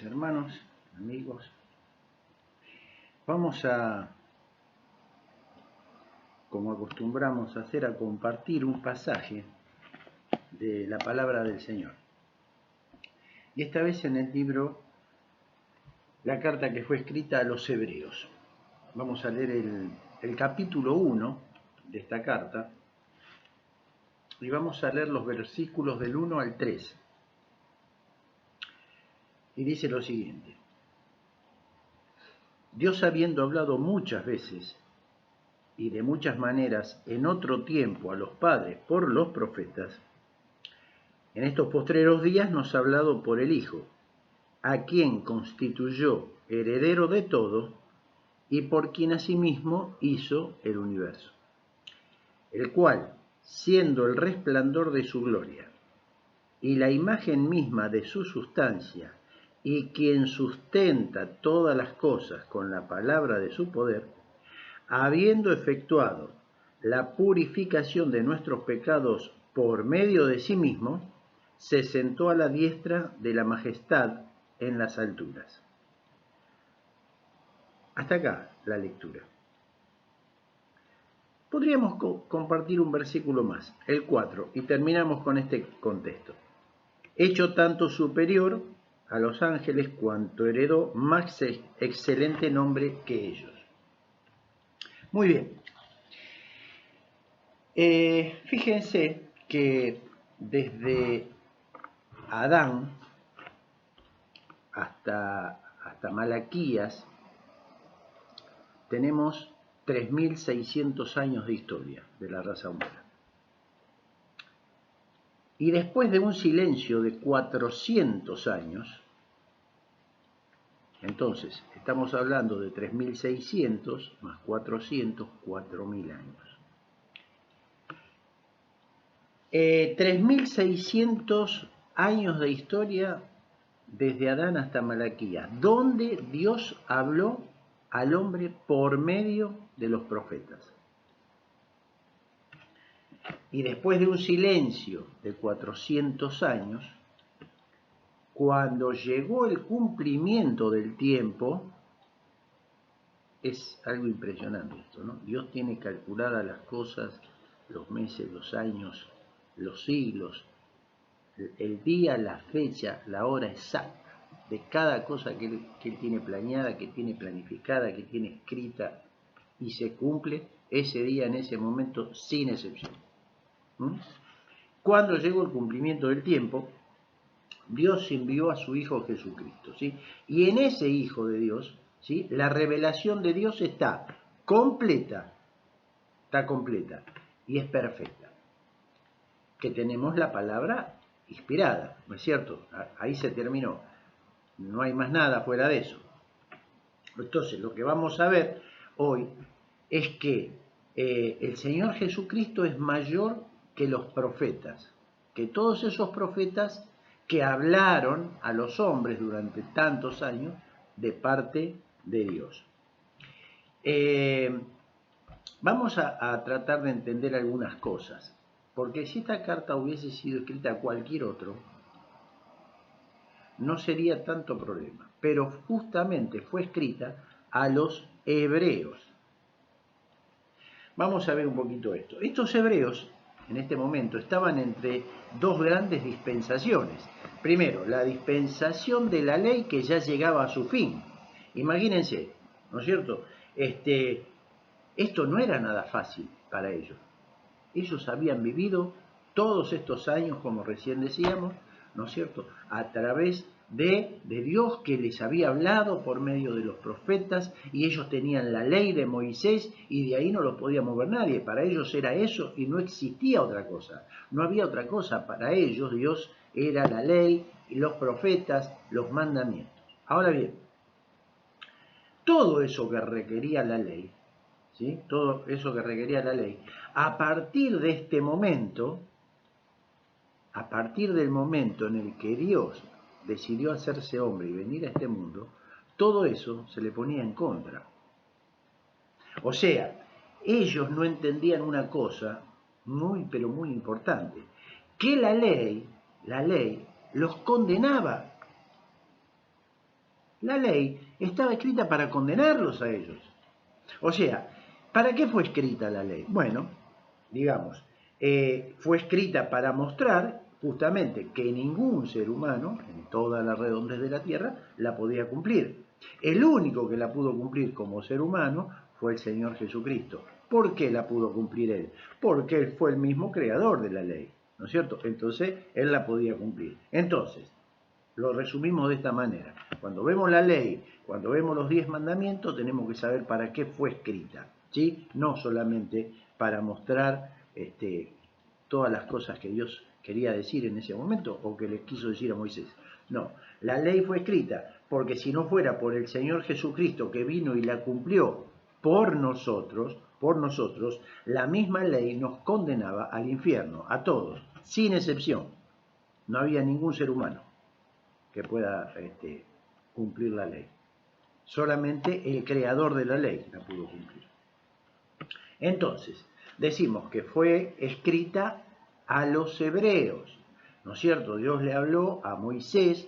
días, hermanos, amigos. Vamos a, como acostumbramos a hacer, a compartir un pasaje de la palabra del Señor. Y esta vez en el libro, la carta que fue escrita a los Hebreos. Vamos a leer el capítulo 1 de esta carta y vamos a leer los versículos del 1 al 3. Y dice lo siguiente: Dios, habiendo hablado muchas veces y de muchas maneras en otro tiempo a los padres por los profetas, en estos postreros días nos ha hablado por el Hijo, a quien constituyó heredero de todo y por quien asimismo hizo el universo, el cual, siendo el resplandor de su gloria y la imagen misma de su sustancia, y quien sustenta todas las cosas con la palabra de su poder, habiendo efectuado la purificación de nuestros pecados por medio de sí mismo, se sentó a la diestra de la majestad en las alturas. Hasta acá la lectura. Podríamos compartir un versículo más, el 4, y terminamos con este contexto. Hecho tanto superior a los ángeles cuanto heredó más excelente nombre que ellos. Muy bien. Fíjense que desde Adán hasta Malaquías tenemos 3.600 años de historia de la raza humana. Y después de un silencio de 400 años, entonces estamos hablando de 3.600 más 400, 4.000 años. 3.600 años de historia desde Adán hasta Malaquías, donde Dios habló al hombre por medio de los profetas. Y después de un silencio de 400 años, cuando llegó el cumplimiento del tiempo, es algo impresionante esto, ¿no? Dios tiene calculadas las cosas, los meses, los años, los siglos, el día, la fecha, la hora exacta de cada cosa que él tiene planeada, que tiene planificada, que tiene escrita, y se cumple ese día, en ese momento, sin excepción. Cuando llegó el cumplimiento del tiempo, Dios envió a su Hijo Jesucristo, ¿sí? Y en ese Hijo de Dios, ¿sí?, la revelación de Dios está completa y es perfecta. Que tenemos la palabra inspirada, ¿no es cierto? Ahí se terminó. No hay más nada fuera de eso. Entonces, lo que vamos a ver hoy es que el Señor Jesucristo es mayor que los profetas, que todos esos profetas que hablaron a los hombres durante tantos años de parte de Dios. Vamos a tratar de entender algunas cosas, porque si esta carta hubiese sido escrita a cualquier otro, no sería tanto problema, pero justamente fue escrita a los hebreos. Vamos a ver un poquito esto. Estos hebreos, en este momento, estaban entre dos grandes dispensaciones. Primero, la dispensación de la ley que ya llegaba a su fin. Imagínense, ¿no es cierto? Esto no era nada fácil para ellos. Ellos habían vivido todos estos años, como recién decíamos, ¿no es cierto?, a través de Dios, que les había hablado por medio de los profetas, y ellos tenían la ley de Moisés y de ahí no lo podía mover nadie. Para ellos era eso y no existía otra cosa. No había otra cosa. Para ellos Dios era la ley y los profetas, los mandamientos. Ahora bien, todo eso que requería la ley, ¿sí?, todo eso que requería la ley, a partir de este momento, a partir del momento en el que Dios decidió hacerse hombre y venir a este mundo, todo eso se le ponía en contra. O sea, ellos no entendían una cosa muy, pero muy importante, que la ley los condenaba. La ley estaba escrita para condenarlos a ellos. O sea, ¿para qué fue escrita la ley? Bueno, digamos, fue escrita para mostrar justamente que ningún ser humano, en toda la redondez de la tierra, la podía cumplir. El único que la pudo cumplir como ser humano fue el Señor Jesucristo. ¿Por qué la pudo cumplir Él? Porque Él fue el mismo creador de la ley, ¿no es cierto? Entonces, Él la podía cumplir. Entonces, lo resumimos de esta manera. Cuando vemos la ley, cuando vemos los 10 mandamientos, tenemos que saber para qué fue escrita, ¿sí? No solamente para mostrar todas las cosas que Dios quería decir en ese momento o que le quiso decir a Moisés. No, la ley fue escrita porque si no fuera por el Señor Jesucristo que vino y la cumplió por nosotros, la misma ley nos condenaba al infierno, a todos, sin excepción. No había ningún ser humano que pueda cumplir la ley. Solamente el creador de la ley la pudo cumplir. Entonces, decimos que fue escrita a los hebreos, ¿no es cierto? Dios le habló a Moisés,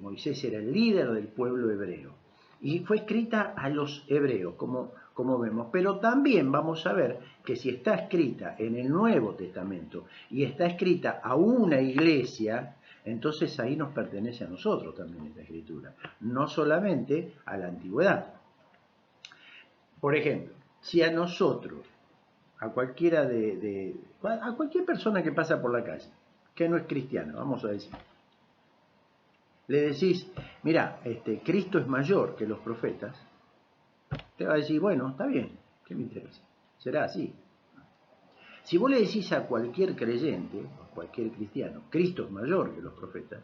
Moisés era el líder del pueblo hebreo, y fue escrita a los hebreos, como vemos, pero también vamos a ver que si está escrita en el Nuevo Testamento y está escrita a una iglesia, entonces ahí nos pertenece a nosotros también esta escritura, no solamente a la antigüedad. Por ejemplo, si a nosotros, a cualquiera a cualquier persona que pasa por la calle, que no es cristiana, vamos a decir, le decís, mira, Cristo es mayor que los profetas, te va a decir, bueno, está bien, ¿qué me interesa? Será así. Si vos le decís a cualquier creyente, o cualquier cristiano, Cristo es mayor que los profetas,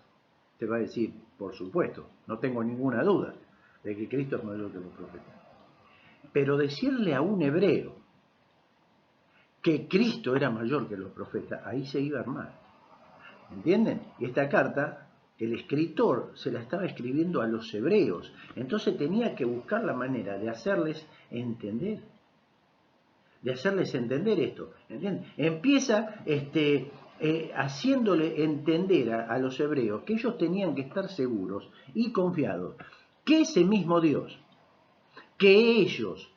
te va a decir, por supuesto, no tengo ninguna duda de que Cristo es mayor que los profetas. Pero decirle a un hebreo que Cristo era mayor que los profetas, ahí se iba a armar. ¿Entienden? Y esta carta, el escritor se la estaba escribiendo a los hebreos, entonces tenía que buscar la manera de hacerles entender. Esto, ¿entienden? Empieza haciéndole entender a los hebreos que ellos tenían que estar seguros y confiados que ese mismo Dios, que ellos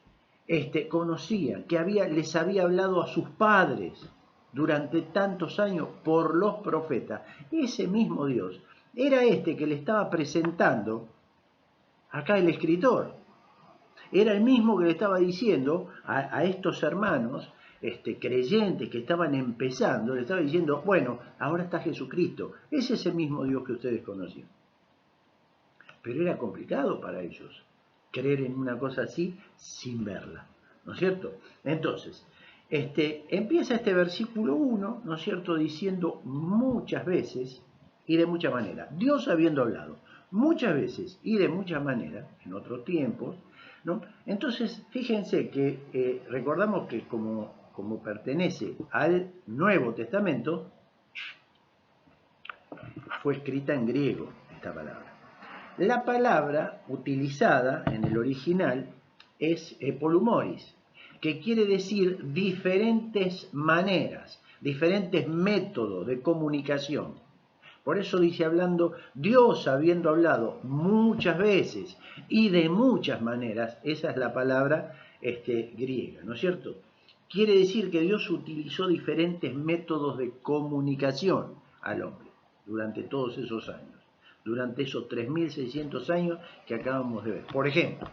conocían, que les había hablado a sus padres durante tantos años por los profetas, ese mismo Dios era que le estaba presentando acá el escritor. Era el mismo que le estaba diciendo a estos hermanos creyentes que estaban empezando, le estaba diciendo, bueno, ahora está Jesucristo, ese es el mismo Dios que ustedes conocían. Pero era complicado para ellos creer en una cosa así sin verla, ¿no es cierto? Entonces, empieza este versículo 1, ¿no es cierto?, diciendo muchas veces y de muchas maneras. Dios habiendo hablado muchas veces y de muchas maneras, en otros tiempos, ¿no? Entonces, fíjense que recordamos que como pertenece al Nuevo Testamento, fue escrita en griego esta palabra. La palabra utilizada en el original es polumoris, que quiere decir diferentes maneras, diferentes métodos de comunicación. Por eso dice hablando, Dios habiendo hablado muchas veces y de muchas maneras, esa es la palabra griega, ¿no es cierto? Quiere decir que Dios utilizó diferentes métodos de comunicación al hombre durante todos esos años, durante esos 3.600 años que acabamos de ver. Por ejemplo,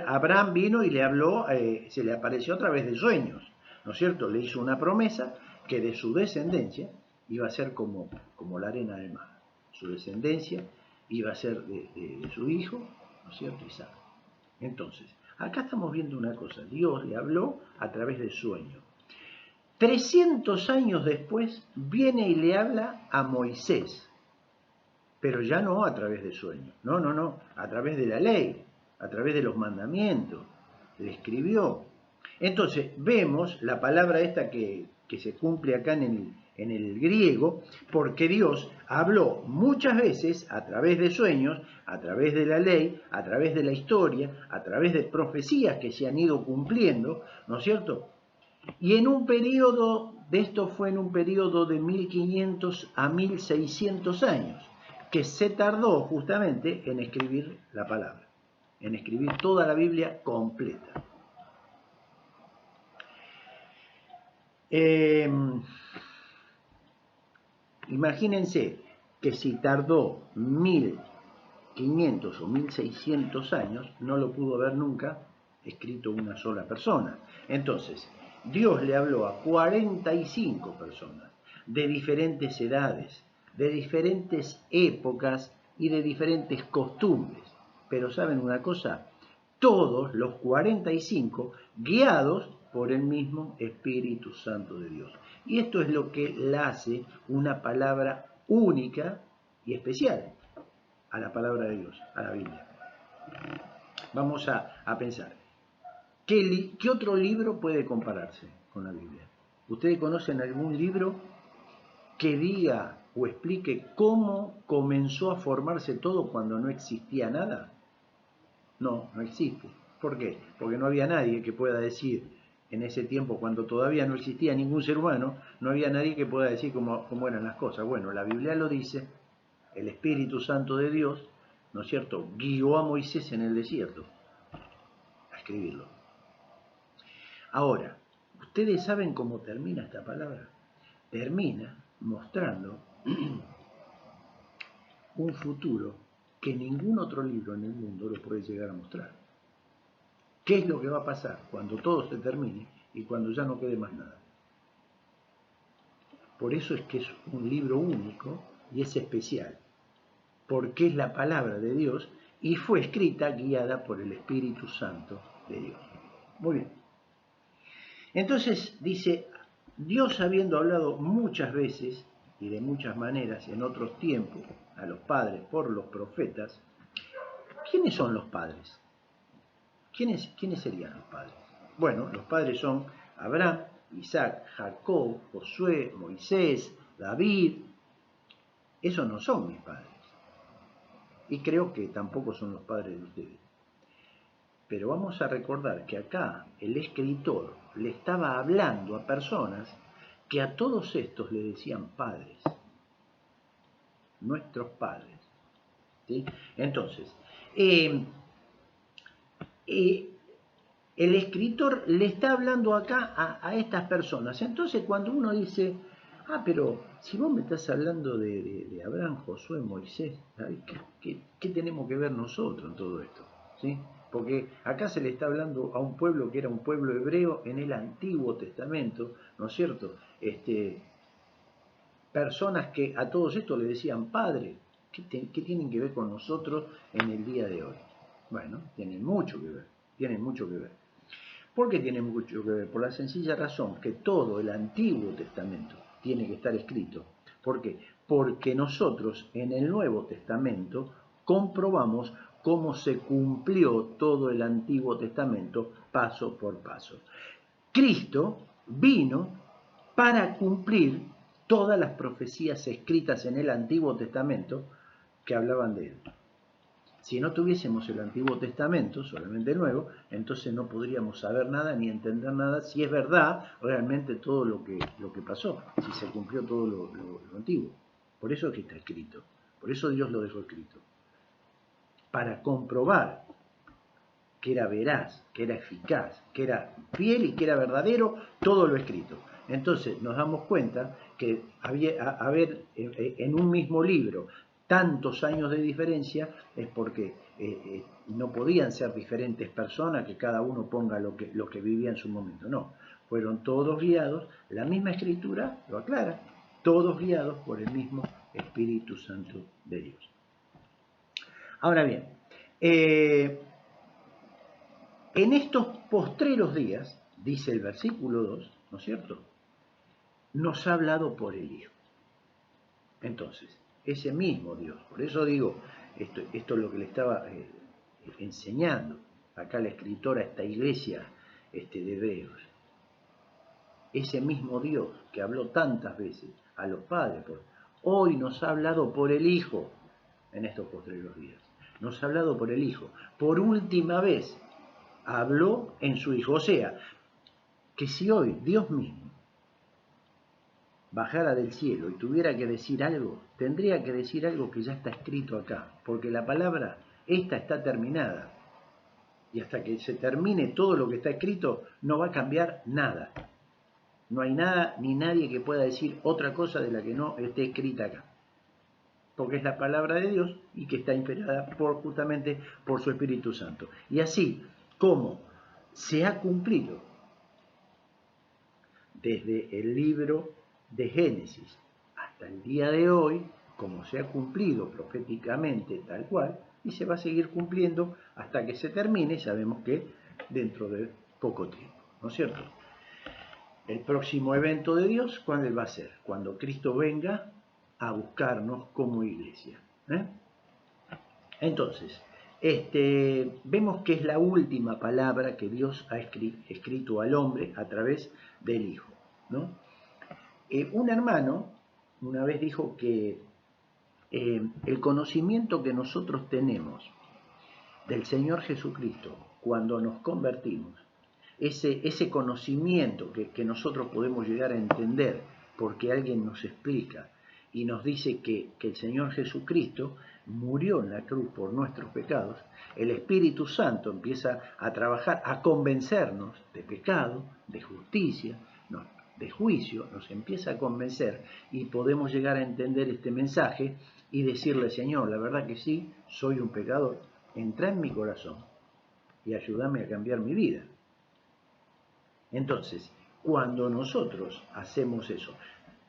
Abraham vino y le habló, se le apareció a través de sueños, ¿no es cierto? Le hizo una promesa que de su descendencia iba a ser como la arena del mar. Su descendencia iba a ser de su hijo, ¿no es cierto? Isaac. Entonces, acá estamos viendo una cosa. Dios le habló a través de sueños. 300 años después viene y le habla a Moisés, pero ya no a través de sueños. No, a través de la ley, a través de los mandamientos. Le escribió. Entonces, vemos la palabra esta que se cumple acá en el griego, porque Dios habló muchas veces a través de sueños, a través de la ley, a través de la historia, a través de profecías que se han ido cumpliendo, ¿no es cierto? Y en un periodo, de esto fue en un periodo de 1500 a 1600 años. que se tardó justamente en escribir la palabra, en escribir toda la Biblia completa. Imagínense que si tardó 1500 o 1600 años, no lo pudo haber nunca escrito una sola persona. Entonces, Dios le habló a 45 personas de diferentes edades, de diferentes épocas y de diferentes costumbres. Pero ¿saben una cosa? Todos los 45 guiados por el mismo Espíritu Santo de Dios. Y esto es lo que la hace una palabra única y especial a la palabra de Dios, a la Biblia. Vamos a pensar, ¿qué otro libro puede compararse con la Biblia? ¿Ustedes conocen algún libro que diga o explique cómo comenzó a formarse todo cuando no existía nada? No, no existe. ¿Por qué? Porque no había nadie que pueda decir, en ese tiempo cuando todavía no existía ningún ser humano, no había nadie que pueda decir cómo eran las cosas. Bueno, la Biblia lo dice, el Espíritu Santo de Dios, ¿no es cierto?, guió a Moisés en el desierto a escribirlo. Ahora, ¿ustedes saben cómo termina esta palabra? Termina mostrando un futuro que ningún otro libro en el mundo lo puede llegar a mostrar. ¿Qué es lo que va a pasar cuando todo se termine y cuando ya no quede más nada? Por eso es que es un libro único y es especial, porque es la palabra de Dios y fue escrita guiada por el Espíritu Santo de Dios. Muy bien. Entonces dice, Dios habiendo hablado muchas veces y de muchas maneras en otros tiempos a los padres por los profetas, ¿quiénes son los padres? ¿Quiénes serían los padres? Bueno, los padres son Abraham, Isaac, Jacob, Josué, Moisés, David. Esos no son mis padres. Y creo que tampoco son los padres de ustedes. Pero vamos a recordar que acá el escritor le estaba hablando a personas que a todos estos le decían padres. Nuestros padres. ¿Sí? Entonces, el escritor le está hablando acá a estas personas. Entonces cuando uno dice, pero si vos me estás hablando de Abraham, Josué, Moisés, ¿qué tenemos que ver nosotros en todo esto? ¿Sí? Porque acá se le está hablando a un pueblo que era un pueblo hebreo en el Antiguo Testamento, ¿no es cierto? Personas que a todos estos le decían padre. ¿Qué tienen que ver con nosotros en el día de hoy? Bueno, tienen mucho que ver, tienen mucho que ver. ¿Por qué tiene mucho que ver? Por la sencilla razón que todo el Antiguo Testamento tiene que estar escrito. ¿Por qué? Porque nosotros en el Nuevo Testamento comprobamos cómo se cumplió todo el Antiguo Testamento paso por paso. Cristo vino para cumplir todas las profecías escritas en el Antiguo Testamento que hablaban de él. Si no tuviésemos el Antiguo Testamento, solamente el Nuevo, entonces no podríamos saber nada ni entender nada si es verdad realmente todo lo que pasó, si se cumplió todo lo antiguo. Por eso es que está escrito, por eso Dios lo dejó escrito. Para comprobar que era veraz, que era eficaz, que era fiel y que era verdadero todo lo escrito. Entonces nos damos cuenta que haber en un mismo libro tantos años de diferencia es porque no podían ser diferentes personas que cada uno ponga lo que vivía en su momento. No, fueron todos guiados, la misma escritura lo aclara, todos guiados por el mismo Espíritu Santo de Dios. Ahora bien, en estos postreros días, dice el versículo 2, ¿no es cierto?, nos ha hablado por el Hijo. Entonces, ese mismo Dios, por eso digo, esto es lo que le estaba enseñando acá la escritora a esta iglesia de Hebreos. Ese mismo Dios que habló tantas veces a los padres, hoy nos ha hablado por el Hijo en estos postreros días. Nos ha hablado por el Hijo. Por última vez habló en su Hijo. O sea, que si hoy Dios mismo bajara del cielo y tuviera que decir algo, tendría que decir algo que ya está escrito acá, porque la palabra, esta está terminada. Y hasta que se termine todo lo que está escrito, no va a cambiar nada. No hay nada ni nadie que pueda decir otra cosa de la que no esté escrita acá. Porque es la palabra de Dios y que está inspirada justamente por su Espíritu Santo. Y así como se ha cumplido desde el libro de Génesis hasta el día de hoy, como se ha cumplido proféticamente tal cual, y se va a seguir cumpliendo hasta que se termine, sabemos que dentro de poco tiempo, ¿no es cierto? El próximo evento de Dios, ¿cuándo va a ser? Cuando Cristo venga a buscarnos como iglesia. Entonces, vemos que es la última palabra que Dios ha escrito al hombre a través del Hijo, ¿no? Un hermano una vez dijo que el conocimiento que nosotros tenemos del Señor Jesucristo cuando nos convertimos, ese conocimiento que nosotros podemos llegar a entender porque alguien nos explica y nos dice que el Señor Jesucristo murió en la cruz por nuestros pecados, el Espíritu Santo empieza a trabajar, a convencernos de pecado, de justicia, de juicio, nos empieza a convencer y podemos llegar a entender este mensaje y decirle, Señor, la verdad que sí, soy un pecador, entra en mi corazón y ayúdame a cambiar mi vida. Entonces, cuando nosotros hacemos eso,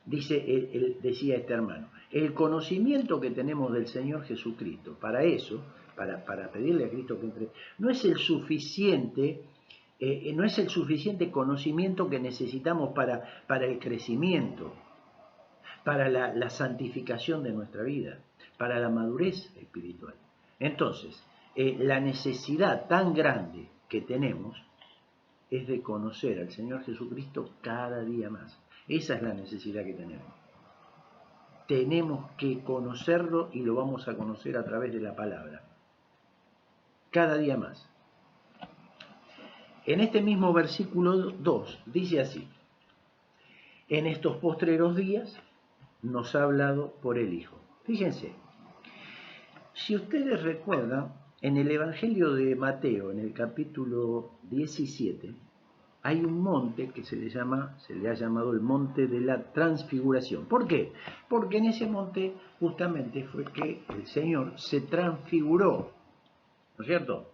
decía este hermano, el conocimiento que tenemos del Señor Jesucristo, para eso, para pedirle a Cristo que entre, no es el suficiente conocimiento que necesitamos para el crecimiento, para la santificación de nuestra vida, para la madurez espiritual. Entonces, la necesidad tan grande que tenemos es de conocer al Señor Jesucristo cada día más. Esa es la necesidad que tenemos. Tenemos que conocerlo y lo vamos a conocer a través de la palabra. Cada día más. En este mismo versículo 2 dice así: en estos postreros días nos ha hablado por el Hijo. Fíjense, si ustedes recuerdan, en el Evangelio de Mateo, en el capítulo 17, hay un monte que se le ha llamado el monte de la transfiguración. ¿Por qué? Porque en ese monte justamente fue que el Señor se transfiguró, ¿no es cierto?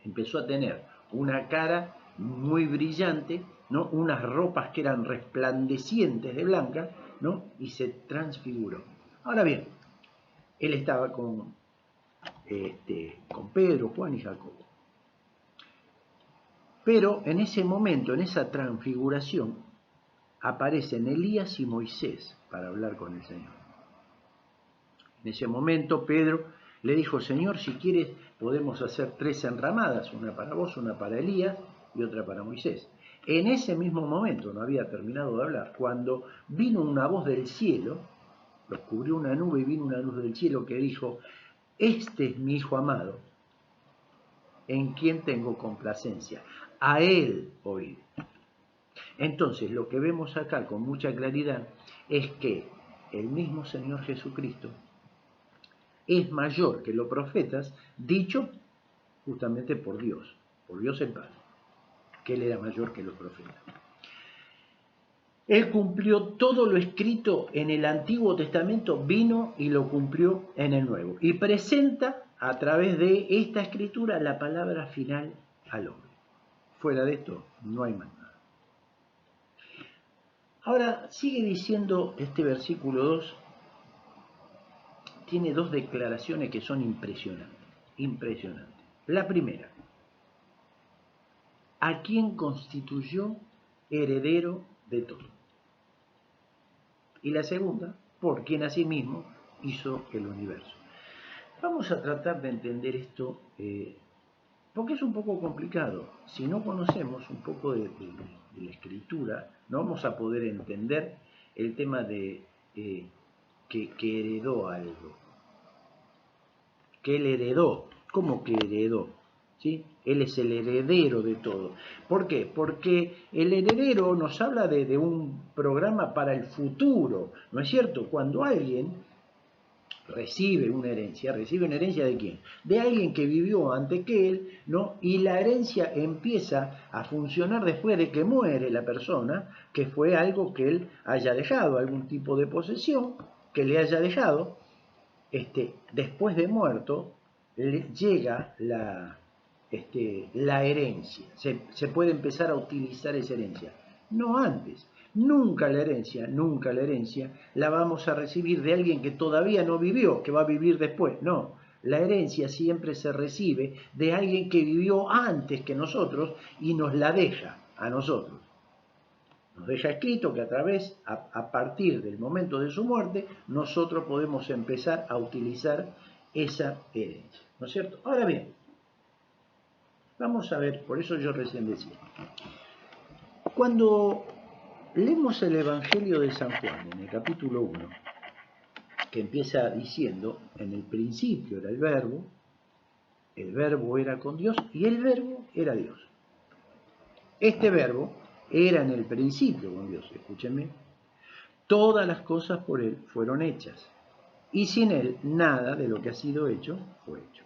Empezó a tener una cara muy brillante, ¿no? Unas ropas que eran resplandecientes de blanca, ¿no? Y se transfiguró. Ahora bien, él estaba con Pedro, Juan y Jacobo. Pero en ese momento, en esa transfiguración, aparecen Elías y Moisés para hablar con el Señor. En ese momento Pedro le dijo, Señor, si quieres podemos hacer 3 enramadas, una para vos, una para Elías y otra para Moisés. En ese mismo momento, no había terminado de hablar, cuando vino una voz del cielo, los cubrió una nube y vino una luz del cielo que dijo, este es mi Hijo amado, en quien tengo complacencia, a él oíd. Entonces, lo que vemos acá con mucha claridad es que el mismo Señor Jesucristo es mayor que los profetas, dicho justamente por Dios el Padre, que Él era mayor que los profetas. Él cumplió todo lo escrito en el Antiguo Testamento, vino y lo cumplió en el Nuevo. Y presenta a través de esta escritura la palabra final al hombre. Fuera de esto, no hay más nada. Ahora, sigue diciendo este versículo 2, tiene 2 declaraciones que son impresionantes. Impresionantes. La primera, a quien constituyó heredero de todo. Y la segunda, por quien asimismo hizo el universo. Vamos a tratar de entender esto porque es un poco complicado. Si no conocemos un poco de la escritura, no vamos a poder entender el tema de que heredó algo. Que él heredó. ¿Cómo que heredó? ¿Sí? Él es el heredero de todo. ¿Por qué? Porque el heredero nos habla de un programa para el futuro, ¿no es cierto? Cuando alguien recibe una herencia ¿de quién? De alguien que vivió antes que él, ¿no? Y la herencia empieza a funcionar después de que muere la persona, que fue algo que él haya dejado, algún tipo de posesión que le haya dejado. Después de muerto, llega la herencia. Se puede empezar a utilizar esa herencia. No antes. Nunca la herencia la vamos a recibir de alguien que todavía no vivió, que va a vivir después. No, la herencia siempre se recibe de alguien que vivió antes que nosotros y nos la deja a nosotros. Nos deja escrito que a partir del momento de su muerte, nosotros podemos empezar a utilizar esa herencia. ¿No es cierto? Ahora bien, vamos a ver, por eso yo recién decía, cuando leemos el Evangelio de San Juan, en el capítulo 1, que empieza diciendo, en el principio era el verbo era con Dios y el verbo era Dios. Este verbo era en el principio con Dios, escúchenme. Todas las cosas por Él fueron hechas, y sin Él nada de lo que ha sido hecho fue hecho.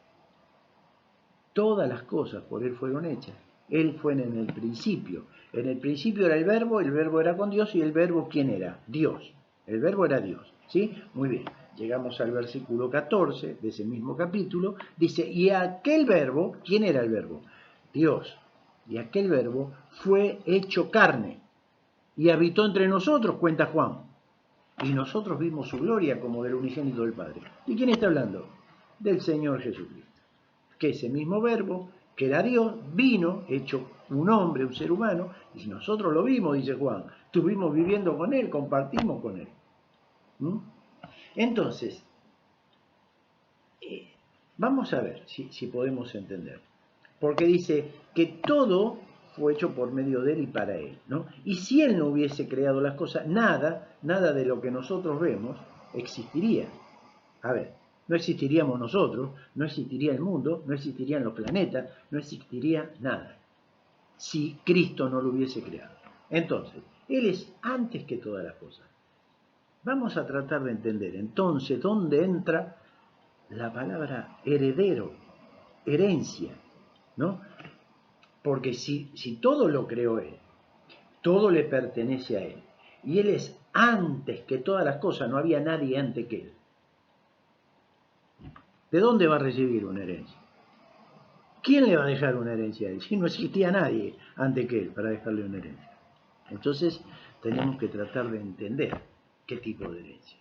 Todas las cosas por Él fueron hechas. Él fue en el principio. En el principio era el verbo era con Dios, y el verbo, ¿quién era? Dios. El verbo era Dios, ¿sí? Muy bien. Llegamos al versículo 14 de ese mismo capítulo. Dice, y aquel verbo, ¿quién era el verbo? Dios. Y aquel verbo fue hecho carne y habitó entre nosotros, cuenta Juan. Y nosotros vimos su gloria como del unigénito del Padre. ¿De quién está hablando? Del Señor Jesucristo. Que ese mismo verbo, que era Dios, vino, hecho un hombre, un ser humano, y nosotros lo vimos, dice Juan. Estuvimos viviendo con Él, compartimos con Él. Entonces, vamos a ver si podemos entender. Porque dice que todo fue hecho por medio de Él y para Él, ¿no? Y si Él no hubiese creado las cosas, nada de lo que nosotros vemos existiría. A ver, no existiríamos nosotros, no existiría el mundo, no existirían los planetas, no existiría nada, si Cristo no lo hubiese creado. Entonces, Él es antes que todas las cosas. Vamos a tratar de entender entonces dónde entra la palabra heredero, herencia, ¿no? Porque si todo lo creó Él, todo le pertenece a Él, y Él es antes que todas las cosas, no había nadie antes que Él. ¿De dónde va a recibir una herencia? ¿Quién le va a dejar una herencia a Él? Si no existía nadie antes que Él para dejarle una herencia. Entonces tenemos que tratar de entender qué tipo de herencia.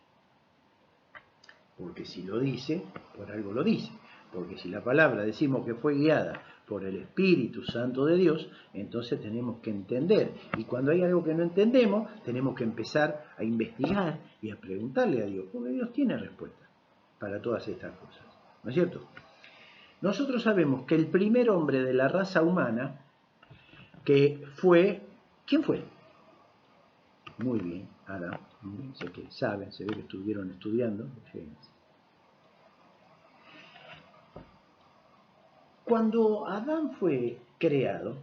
Porque si lo dice, por algo lo dice. Porque si la palabra decimos que fue guiada por el Espíritu Santo de Dios, entonces tenemos que entender. Y cuando hay algo que no entendemos, tenemos que empezar a investigar y a preguntarle a Dios, porque Dios tiene respuesta para todas estas cosas. ¿No es cierto? Nosotros sabemos que el primer hombre de la raza humana que fue, ¿quién fue? Muy bien, Adán. Sé que saben, se ve que estuvieron estudiando. Cuando Adán fue creado,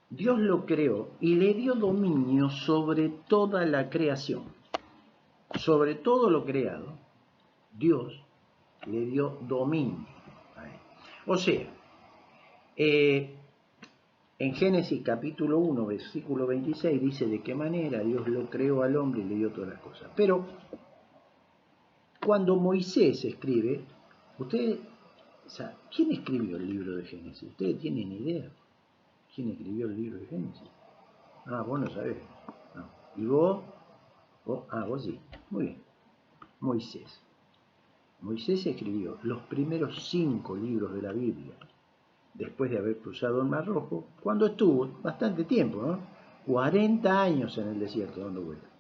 Dios lo creó y le dio dominio sobre toda la creación. Sobre todo lo creado, Dios le dio dominio a él. O sea, en Génesis capítulo 1, versículo 26 dice de qué manera Dios lo creó al hombre y le dio todas las cosas. Pero cuando Moisés escribe, ustedes, ¿quién escribió el libro de Génesis? ¿Ustedes tienen idea? ¿Quién escribió el libro de Génesis? Ah, vos no sabés. No. ¿Y vos? Vos sí. Muy bien. Moisés. Moisés escribió los primeros 5 libros de la Biblia, después de haber cruzado el Mar Rojo, cuando estuvo bastante tiempo, ¿no? 40 años en el desierto dando vueltas.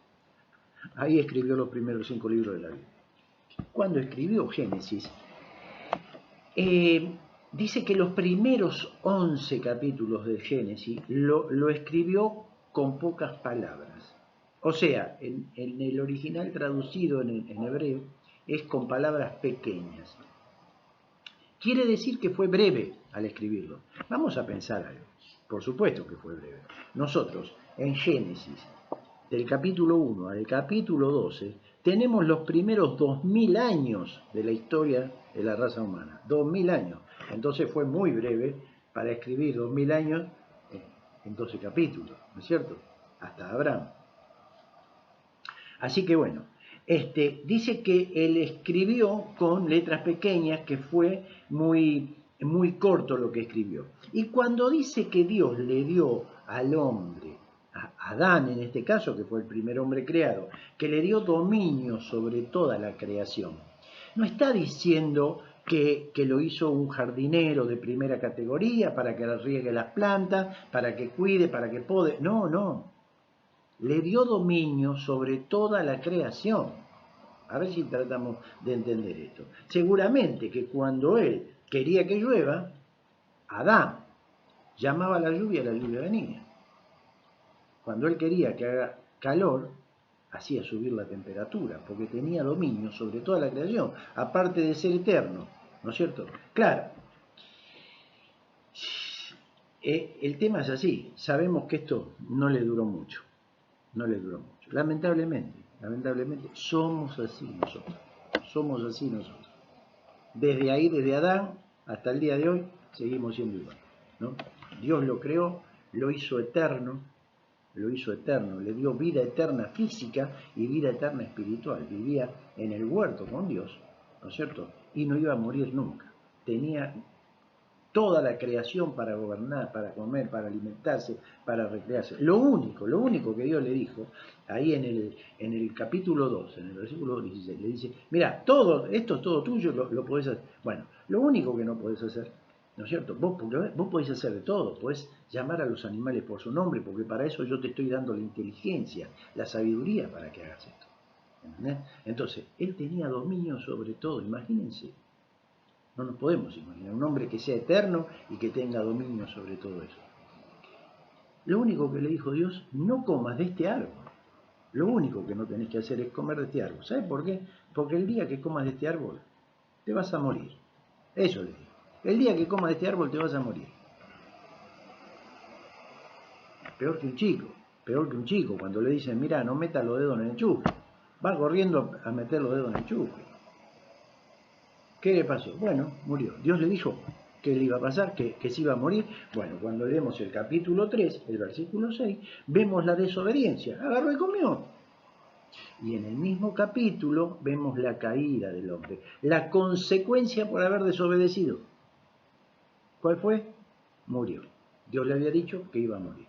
Ahí escribió los primeros 5 libros de la Biblia. Cuando escribió Génesis, dice que los primeros 11 capítulos de Génesis lo escribió con pocas palabras. O sea, en el original traducido en hebreo es con palabras pequeñas. Quiere decir que fue breve al escribirlo. Vamos a pensar algo. Por supuesto que fue breve. Nosotros, en Génesis, del capítulo 1 al capítulo 12, tenemos los primeros 2000 años de la historia de la raza humana. 2000 años. Entonces fue muy breve para escribir 2000 años en 12 capítulos, ¿no es cierto? Hasta Abraham. Así que bueno, dice que él escribió con letras pequeñas, que fue muy corto lo que escribió. Y cuando dice que Dios le dio al hombre, a Adán en este caso, que fue el primer hombre creado, que le dio dominio sobre toda la creación, no está diciendo que lo hizo un jardinero de primera categoría para que riegue las plantas, para que cuide, para que pode. No, no. Le dio dominio sobre toda la creación. A ver si tratamos de entender esto. Seguramente que cuando él quería que llueva, Adán llamaba a la lluvia venía. Cuando él quería que haga calor, hacía subir la temperatura, porque tenía dominio sobre toda la creación, aparte de ser eterno, ¿no es cierto? Claro, el tema es así, sabemos que esto no le duró mucho, lamentablemente somos así nosotros, desde ahí, desde Adán hasta el día de hoy, seguimos siendo igual, ¿no? Dios lo creó, lo hizo eterno, le dio vida eterna física y vida eterna espiritual. Vivía en el huerto con Dios, ¿no es cierto? Y no iba a morir nunca. Tenía toda la creación para gobernar, para comer, para alimentarse, para recrearse. Lo único que Dios le dijo, ahí en el capítulo 2, en el versículo 16, le dice, mira, todo, esto es todo tuyo, lo podés hacer. Bueno, lo único que no podés hacer, ¿no es cierto? Vos podés hacer de todo, podés llamar a los animales por su nombre, porque para eso yo te estoy dando la inteligencia, la sabiduría para que hagas esto. ¿Entendés? Entonces, él tenía dominio sobre todo, imagínense. No nos podemos imaginar un hombre que sea eterno y que tenga dominio sobre todo eso. Lo único que le dijo Dios, no comas de este árbol. Lo único que no tenés que hacer es comer de este árbol. ¿Sabes por qué? Porque el día que comas de este árbol, te vas a morir. Eso le dijo. El día que comas de este árbol, te vas a morir. Peor que un chico, cuando le dicen, mira, no metas los dedos en el enchufe. Va corriendo a meter los dedos en el enchufe. ¿Qué le pasó? Bueno, murió. Dios le dijo que le iba a pasar, que se iba a morir. Bueno, cuando leemos el capítulo 3, el versículo 6, vemos la desobediencia. Agarró y comió. Y en el mismo capítulo vemos la caída del hombre, la consecuencia por haber desobedecido. ¿Cuál fue? Murió. Dios le había dicho que iba a morir.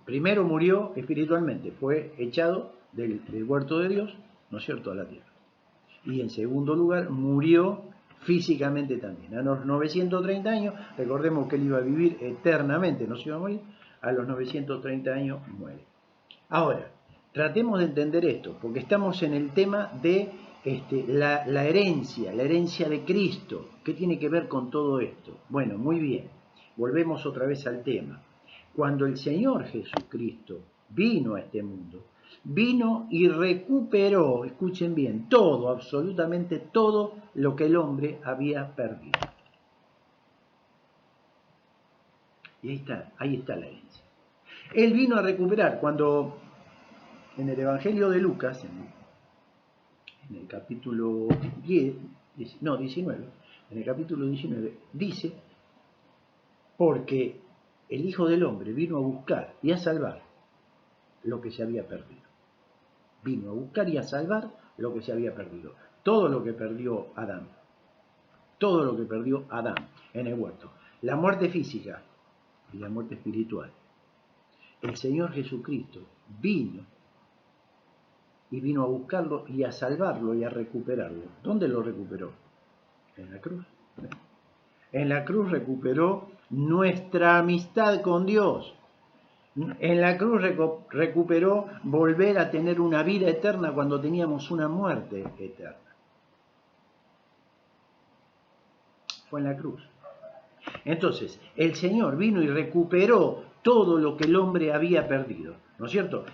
Primero murió espiritualmente, fue echado del huerto de Dios, ¿no es cierto?, a la tierra. Y en segundo lugar, murió físicamente también. A los 930 años, recordemos que él iba a vivir eternamente, no se iba a morir, a los 930 años muere. Ahora, tratemos de entender esto, porque estamos en el tema de la herencia de Cristo. ¿Qué tiene que ver con todo esto? Bueno, muy bien, volvemos otra vez al tema. Cuando el Señor Jesucristo vino a este mundo, vino y recuperó, escuchen bien, todo, absolutamente todo lo que el hombre había perdido. Y ahí está la herencia. Él vino a recuperar, cuando en el Evangelio de Lucas, en el capítulo 19, en el capítulo 19, dice, porque el Hijo del Hombre vino a buscar y a salvar lo que se había perdido. Vino a buscar y a salvar lo que se había perdido. Todo lo que perdió Adán. Todo lo que perdió Adán en el huerto. La muerte física y la muerte espiritual. El Señor Jesucristo vino y vino a buscarlo y a salvarlo y a recuperarlo. ¿Dónde lo recuperó? En la cruz. En la cruz recuperó nuestra amistad con Dios. En la cruz recuperó volver a tener una vida eterna cuando teníamos una muerte eterna. Fue en la cruz. Entonces, el Señor vino y recuperó todo lo que el hombre había perdido, ¿no es cierto?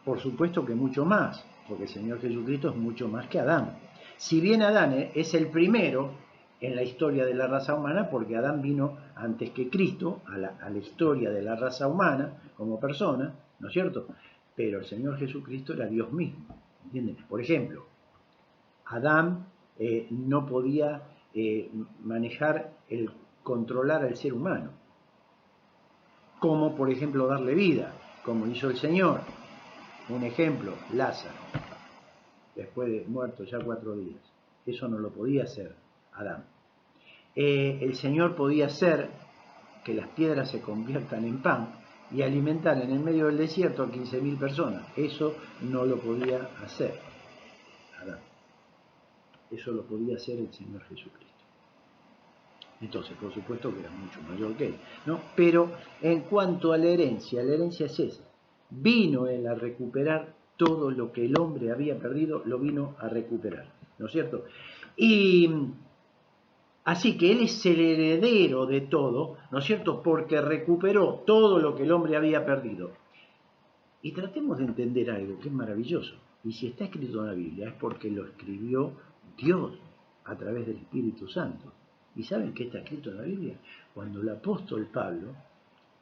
Por supuesto que mucho más, porque el Señor Jesucristo es mucho más que Adán. Si bien Adán es el primero, en la historia de la raza humana, porque Adán vino antes que Cristo a la historia de la raza humana como persona, ¿no es cierto? Pero el Señor Jesucristo era Dios mismo, ¿entienden? Por ejemplo, Adán no podía manejar controlar al ser humano, como por ejemplo darle vida, como hizo el Señor. Un ejemplo, Lázaro, después de muerto ya 4 días. Eso no lo podía hacer Adán. El Señor podía hacer que las piedras se conviertan en pan y alimentar en el medio del desierto a 15.000 personas. Eso no lo podía hacer Adán. Eso lo podía hacer el Señor Jesucristo. Entonces, por supuesto que era mucho mayor que él, ¿no? Pero en cuanto a la herencia es esa. Vino él a recuperar todo lo que el hombre había perdido, lo vino a recuperar, ¿no es cierto? Y así que él es el heredero de todo, ¿no es cierto? Porque recuperó todo lo que el hombre había perdido. Y tratemos de entender algo que es maravilloso. Y si está escrito en la Biblia es porque lo escribió Dios a través del Espíritu Santo. ¿Y saben qué está escrito en la Biblia? Cuando el apóstol Pablo,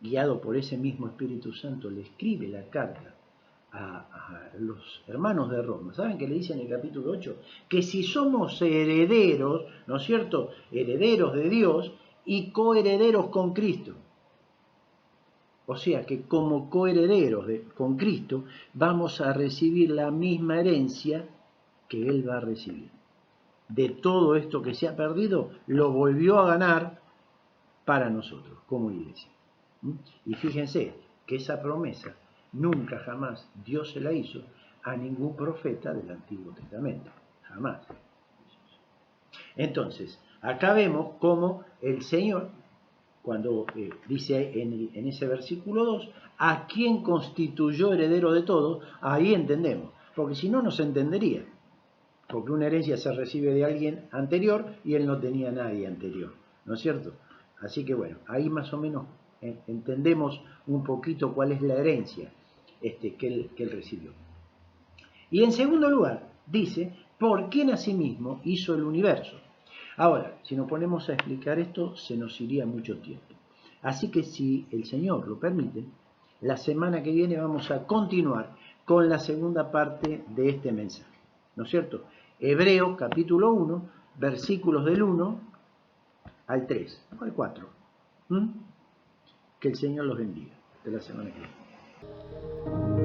guiado por ese mismo Espíritu Santo, le escribe la carta a los hermanos de Roma, ¿saben qué le dice en el capítulo 8? Que si somos herederos, ¿no es cierto? Herederos de Dios y coherederos con Cristo. O sea que como coherederos con Cristo vamos a recibir la misma herencia que Él va a recibir. De todo esto que se ha perdido, lo volvió a ganar para nosotros, como iglesia. Y fíjense que esa promesa nunca jamás Dios se la hizo a ningún profeta del Antiguo Testamento. Jamás. Entonces, acá vemos cómo el Señor, cuando dice en ese versículo 2, a quien constituyó heredero de todo, ahí entendemos, porque si no, no se entendería, porque una herencia se recibe de alguien anterior y él no tenía nadie anterior, ¿no es cierto? Así que bueno, ahí más o menos entendemos un poquito cuál es la herencia que él recibió. Y en segundo lugar, dice, por quien asimismo hizo el universo. Ahora, si nos ponemos a explicar esto, se nos iría mucho tiempo. Así que si el Señor lo permite, la semana que viene vamos a continuar con la segunda parte de este mensaje. ¿No es cierto? Hebreos capítulo 1, versículos del 1 al 3, al 4. Que el Señor los bendiga. Hasta la semana que viene.